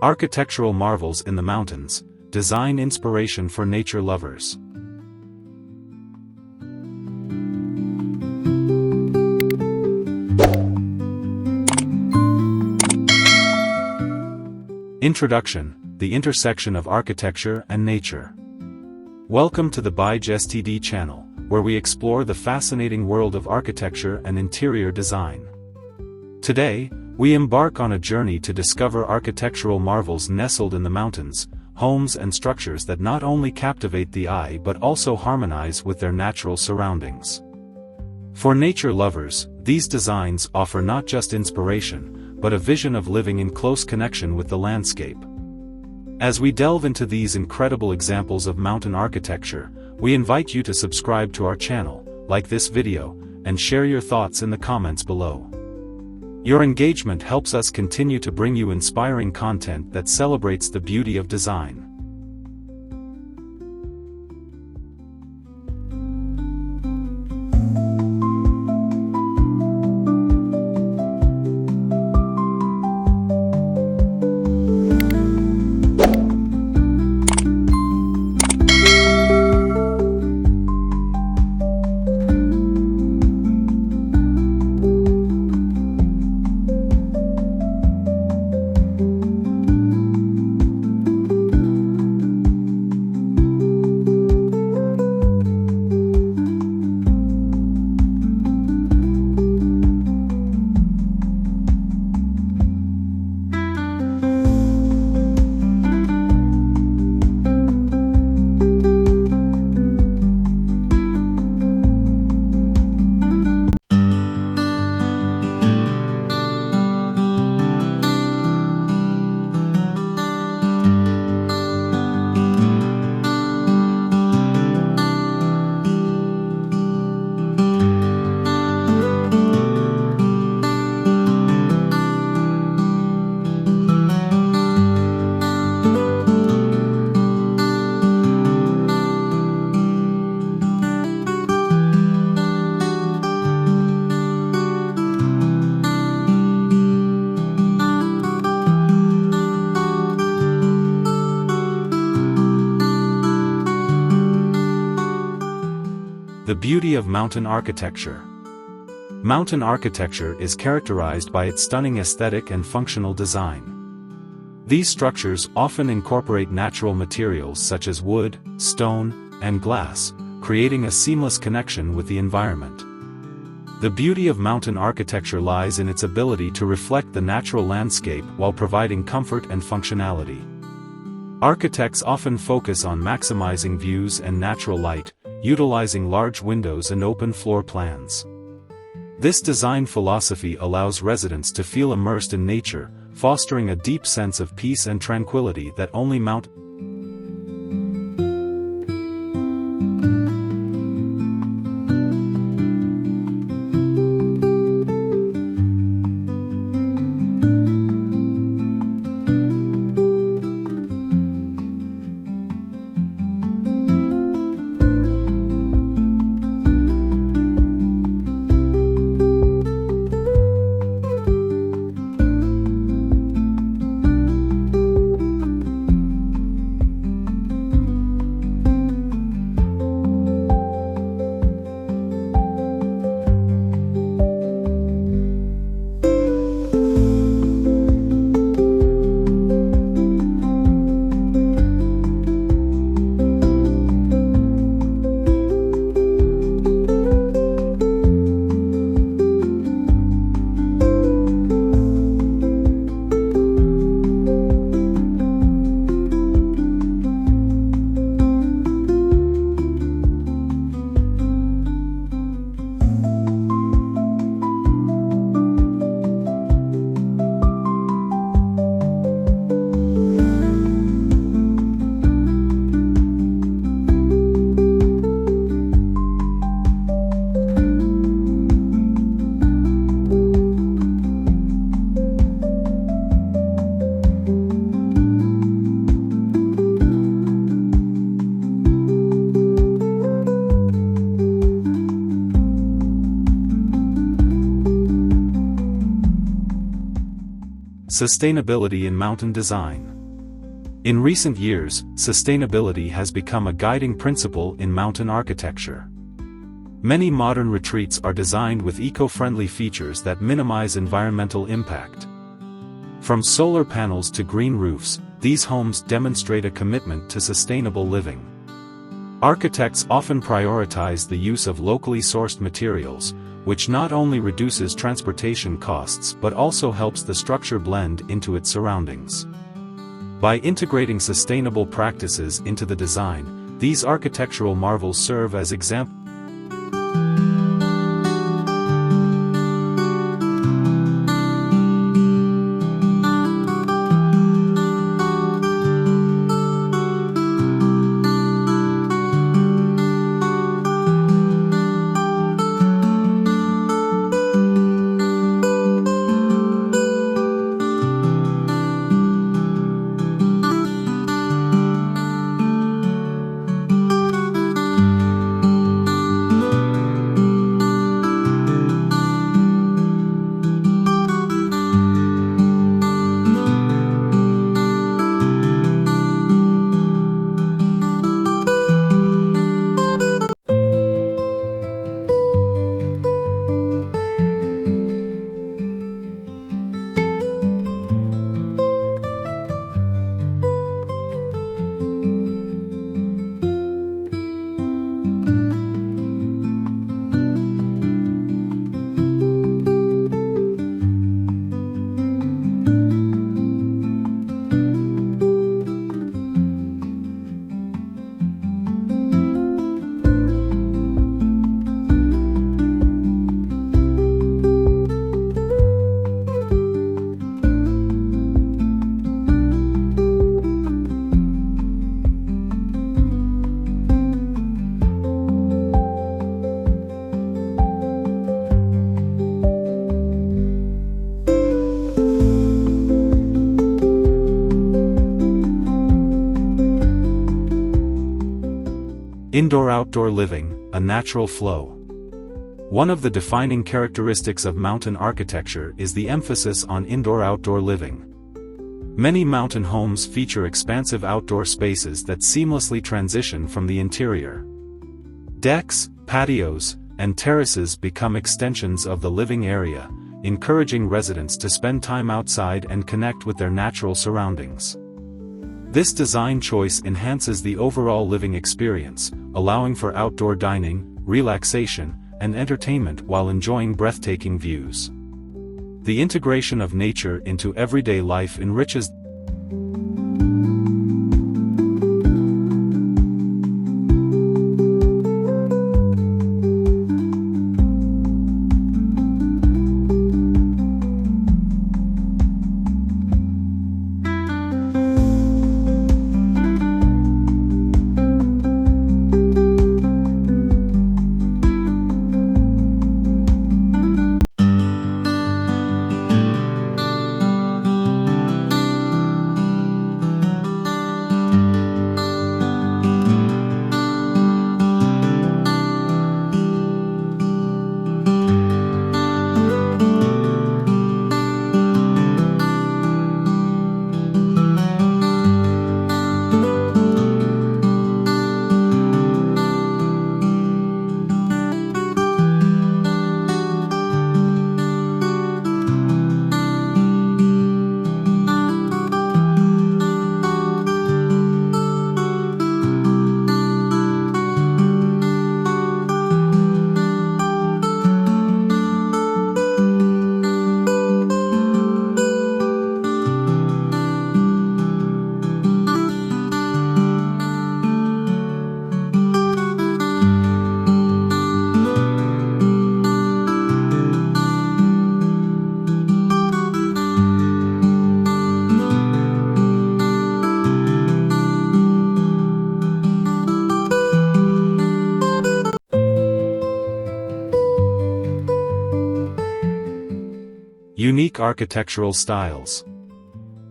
Architectural marvels in the mountains, design inspiration for nature lovers. Introduction: the intersection of architecture and nature. Welcome to the ByJSTD channel, where we explore the fascinating world of architecture and interior design. Today, we embark on a journey to discover architectural marvels nestled in the mountains, homes and structures that not only captivate the eye but also harmonize with their natural surroundings. For nature lovers, these designs offer not just inspiration, but a vision of living in close connection with the landscape. As we delve into these incredible examples of mountain architecture, we invite you to subscribe to our channel, like this video, and share your thoughts in the comments below. Your engagement helps us continue to bring you inspiring content that celebrates the beauty of design. The beauty of mountain architecture. Mountain architecture is characterized by its stunning aesthetic and functional design. These structures often incorporate natural materials such as wood, stone, and glass, creating a seamless connection with the environment. The beauty of mountain architecture lies in its ability to reflect the natural landscape while providing comfort and functionality. Architects often focus on maximizing views and natural light, utilizing large windows and open floor plans. This design philosophy allows residents to feel immersed in nature, fostering a deep sense of peace and tranquility that only Sustainability in mountain design. In recent years, sustainability has become a guiding principle in mountain architecture. Many modern retreats are designed with eco-friendly features that minimize environmental impact. From solar panels to green roofs, these homes demonstrate a commitment to sustainable living. Architects often prioritize the use of locally sourced materials, which not only reduces transportation costs but also helps the structure blend into its surroundings. By integrating sustainable practices into the design, these architectural marvels serve as examples. Indoor-outdoor living, a natural flow. One of the defining characteristics of mountain architecture is the emphasis on indoor-outdoor living. Many mountain homes feature expansive outdoor spaces that seamlessly transition from the interior. Decks, patios, and terraces become extensions of the living area, encouraging residents to spend time outside and connect with their natural surroundings. This design choice enhances the overall living experience, allowing for outdoor dining, relaxation, and entertainment while enjoying breathtaking views. The integration of nature into everyday life enriches. Unique architectural styles.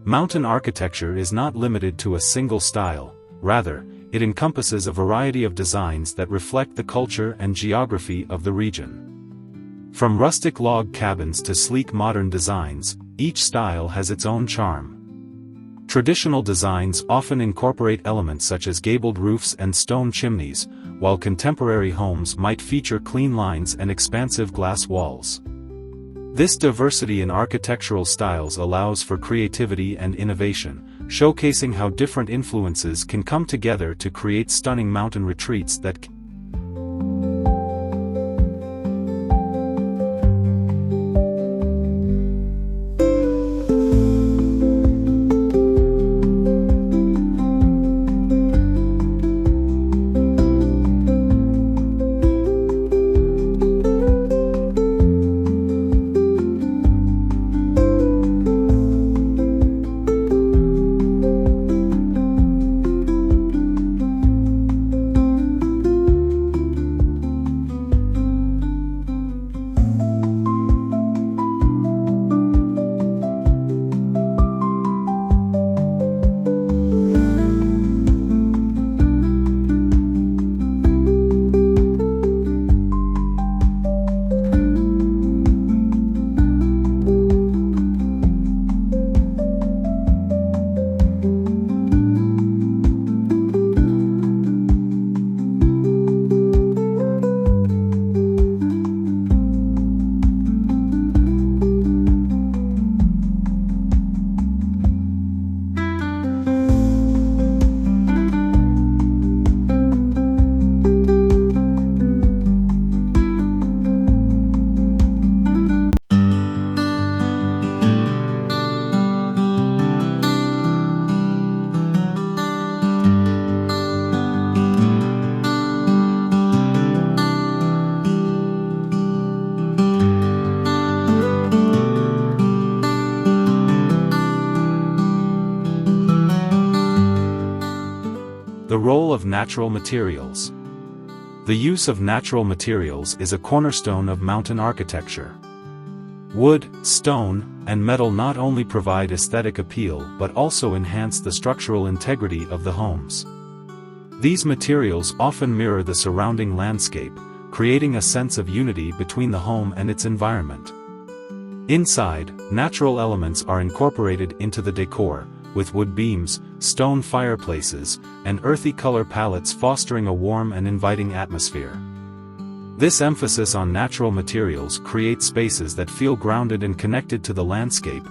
Mountain architecture is not limited to a single style, rather, it encompasses a variety of designs that reflect the culture and geography of the region. From rustic log cabins to sleek modern designs, each style has its own charm. Traditional designs often incorporate elements such as gabled roofs and stone chimneys, while contemporary homes might feature clean lines and expansive glass walls. This diversity in architectural styles allows for creativity and innovation, showcasing how different influences can come together to create stunning mountain retreats that The role of natural materials. The use of natural materials is a cornerstone of mountain architecture. Wood, stone, and metal not only provide aesthetic appeal but also enhance the structural integrity of the homes. These materials often mirror the surrounding landscape, creating a sense of unity between the home and its environment. Inside, natural elements are incorporated into the decor, with wood beams, stone fireplaces, and earthy color palettes fostering a warm and inviting atmosphere. This emphasis on natural materials creates spaces that feel grounded and connected to the landscape.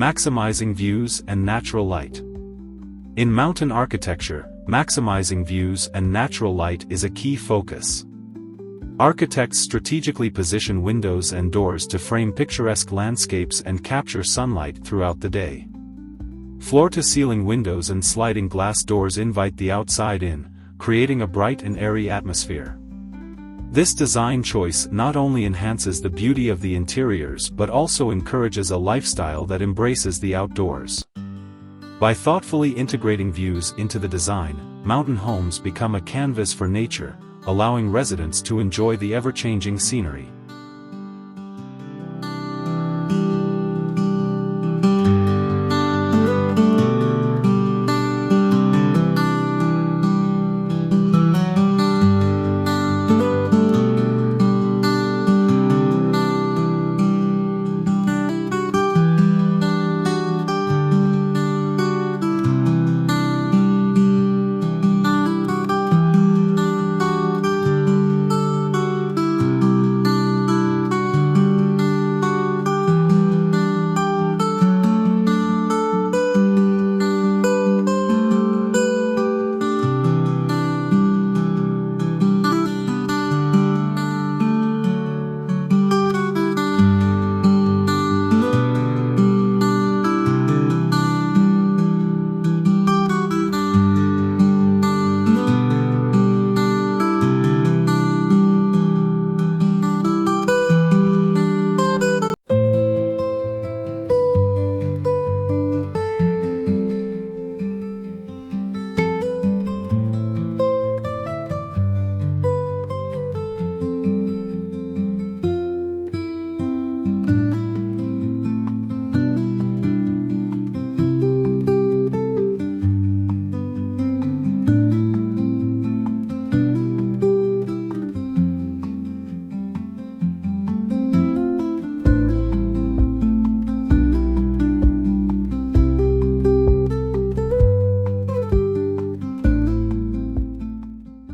Maximizing views and natural light. In mountain architecture, maximizing views and natural light is a key focus. Architects strategically position windows and doors to frame picturesque landscapes and capture sunlight throughout the day. Floor-to-ceiling windows and sliding glass doors invite the outside in, creating a bright and airy atmosphere. This design choice not only enhances the beauty of the interiors but also encourages a lifestyle that embraces the outdoors. By thoughtfully integrating views into the design, mountain homes become a canvas for nature, allowing residents to enjoy the ever-changing scenery.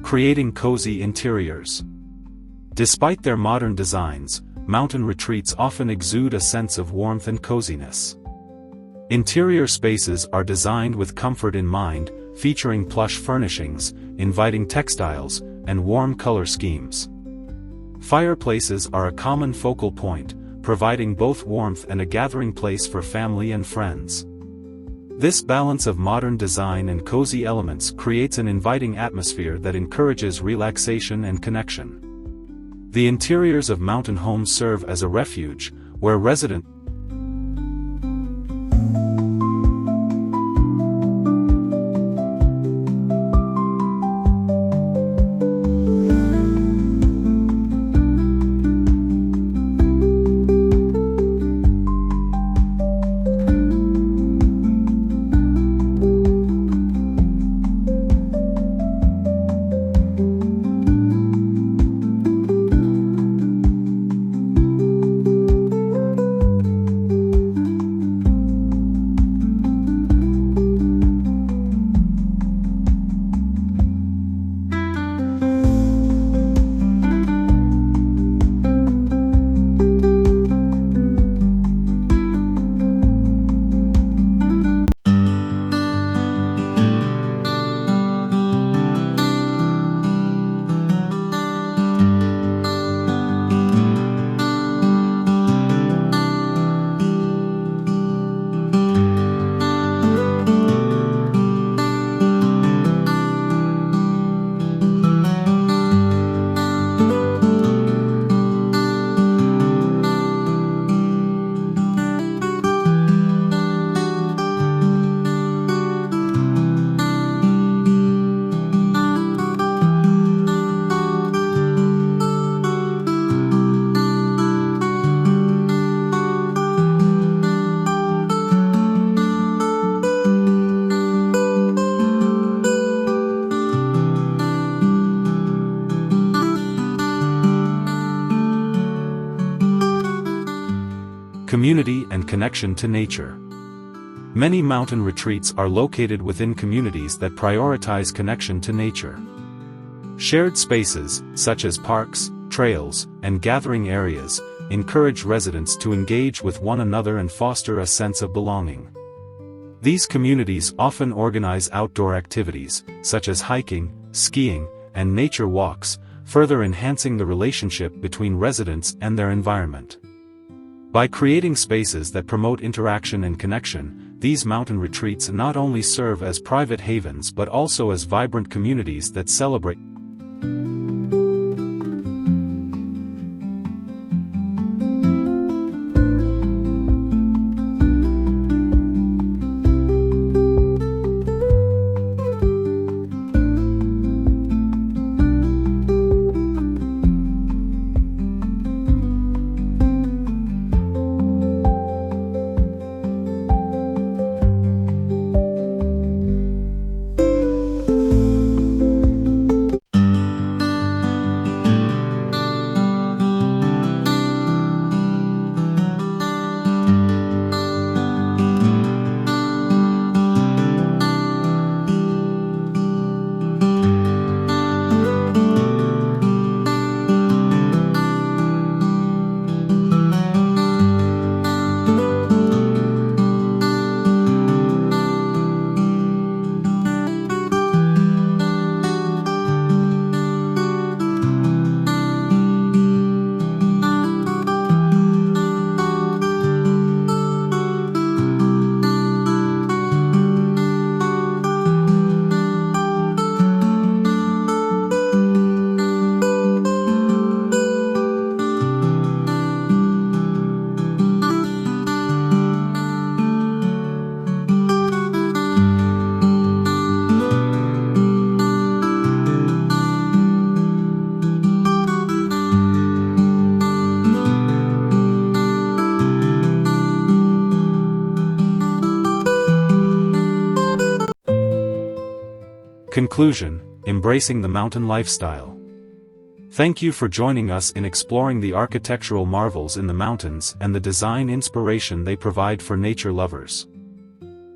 Creating cozy interiors. Despite their modern designs, mountain retreats often exude a sense of warmth and coziness. Interior spaces are designed with comfort in mind, featuring plush furnishings, inviting textiles, and warm color schemes. Fireplaces are a common focal point, providing both warmth and a gathering place for family and friends. This balance of modern design and cozy elements creates an inviting atmosphere that encourages relaxation and connection. The interiors of mountain homes serve as a refuge, where residents Community and connection to nature. Many mountain retreats are located within communities that prioritize connection to nature. Shared spaces, such as parks, trails, and gathering areas, encourage residents to engage with one another and foster a sense of belonging. These communities often organize outdoor activities, such as hiking, skiing, and nature walks, further enhancing the relationship between residents and their environment. By creating spaces that promote interaction and connection, these mountain retreats not only serve as private havens but also as vibrant communities that celebrate Conclusion: embracing the mountain lifestyle. Thank you for joining us in exploring the architectural marvels in the mountains and the design inspiration they provide for nature lovers.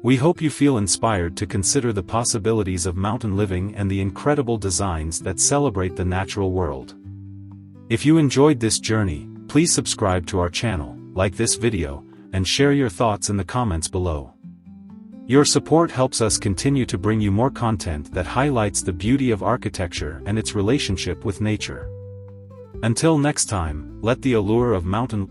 We hope you feel inspired to consider the possibilities of mountain living and the incredible designs that celebrate the natural world. If you enjoyed this journey, please subscribe to our channel, like this video, and share your thoughts in the comments below. Your support helps us continue to bring you more content that highlights the beauty of architecture and its relationship with nature. Until next time, let the allure of mountain